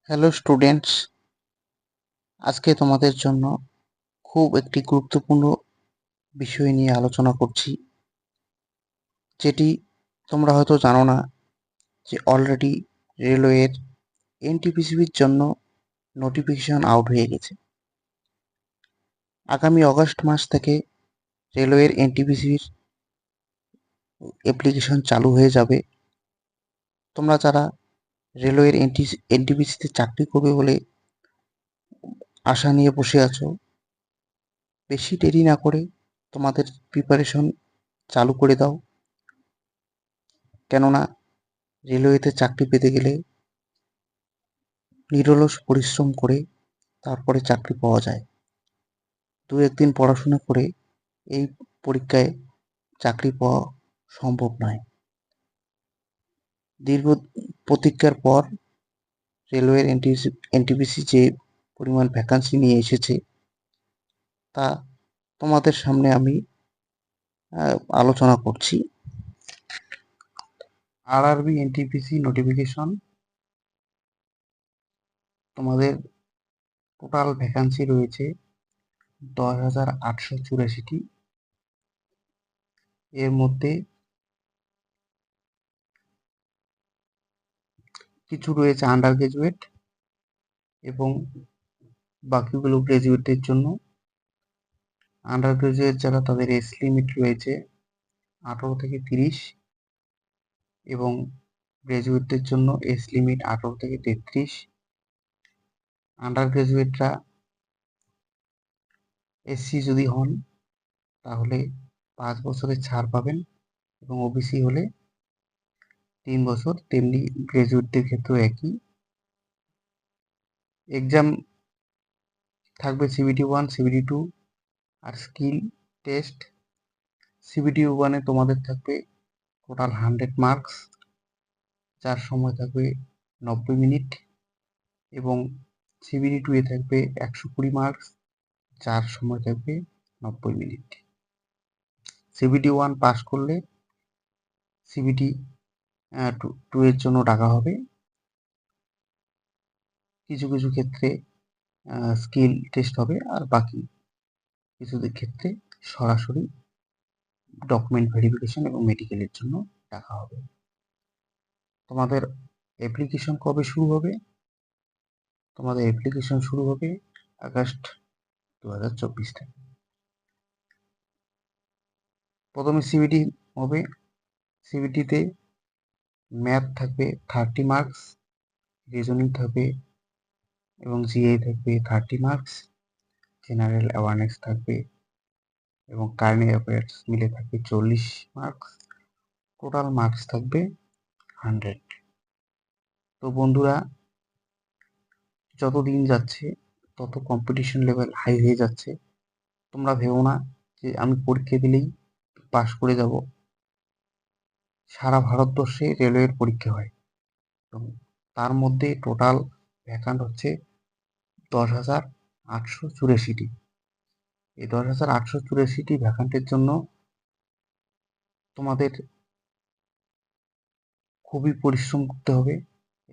Hello students, আজকে তোমাদের জন্য খুব একটি গুরুত্বপূর্ণ বিষয় নিয়ে আলোচনা করছি, যেটি তোমরা হয়তো জানো না যে অলরেডি রেলওয়ের এনটিপিসির জন্য নোটিফিকেশন আউট হয়ে গেছে। আগামী অগস্ট মাস থেকে রেলওয়ের এনটিপিসির অ্যাপ্লিকেশন চালু হয়ে যাবে। তোমরা যারা রেলওয়ের এনটিপিসিতে চাকরি করবে বলে আশা নিয়ে বসে আছো, বেশি দেরি না করে তোমাদের প্রিপারেশন চালু করে দাও। কেননা রেলওয়েতে চাকরি পেতে গেলে নিরলস পরিশ্রম করে তারপরে চাকরি পাওয়া যায়। দু একদিন পড়াশোনা করে এই পরীক্ষায় চাকরি পাওয়া সম্ভব নয়। দীর্ঘ প্রতীক্ষার পর রেলওয়ের এনটিপিসি যে পরিমাণ ভ্যাকান্সি নিয়ে এসেছে, তা তোমাদের সামনে আমি আলোচনা করছি। আরআরবি এনটিপিসি নোটিফিকেশন, তোমাদের টোটাল ভ্যাকান্সি রয়েছে 10,884টি। এর মধ্যে কিছু রয়েছে আন্ডার গ্রাজুয়েট এবং বাকিগুলো গ্রাজুয়েটদের জন্য। আন্ডার গ্রাজুয়েট যারা, তাদের এজ লিমিট রয়েছে 18 থেকে 30 এবং গ্রাজুয়েটদের জন্য এজ লিমিট 18 থেকে 33। আন্ডার গ্রাজুয়েটরা এসসি যদি হন তাহলে 5 বছরের ছাড় পাবেন এবং ওবিসি হলে 3 বছর। তেমনি গ্রাজুয়েটদের ক্ষেত্রেও একই। এক্সাম থাকবে সিবিটি 1, সিবিটি 2 আর স্কিল টেস্ট। সিবিটি 1-এ তোমাদের থাকবে টোটাল 100 মার্কস, যার সময় থাকবে 90 মিনিট, এবং সিবিটি 2-এ থাকবে 120 মার্কস, যার সময় থাকবে 90 মিনিট। সিবিটি 1 পাস করলে সিবিটি 2 এর জন্য ডাকা হবে। কিছু কিছু ক্ষেত্রে স্কিল টেস্ট হবে, আর বাকি কিছু ক্ষেত্রে সরাসরি ডকুমেন্ট ভেরিফিকেশন এবং মেডিকেলের জন্য ডাকা হবে। তোমাদের অ্যাপ্লিকেশন কবে শুরু হবে? তোমাদের অ্যাপ্লিকেশন শুরু হবে আগস্ট 2024 থেকে। প্রথমে সিবিটি হবে। সিবিটিতে ম্যাথ থাকবে 30 মার্কস, রিজনিং থাকবে এবং জিএ থাকবে 30 মার্কস, জেনারেল অ্যাওয়ারনেস থাকবে এবং কারেন্ট অ্যাফেয়ার্স মিলে থাকবে 40 মার্কস। টোটাল মার্কস থাকবে 100। তো বন্ধুরা, যত দিন যাচ্ছে তত কম্পিটিশন লেভেল হাই হয়ে যাচ্ছে। তোমরা ভেবো না যে আমি পরীক্ষা দিলেই পাশ করে যাব। সারা ভারতবর্ষে রেলওয়ের পরীক্ষা হয় এবং তার মধ্যে টোটাল ভ্যাকান্ট হচ্ছে 10,884টি। এই 10,884টি ভ্যাকান্টের জন্য তোমাদের খুবই পরিশ্রম করতে হবে।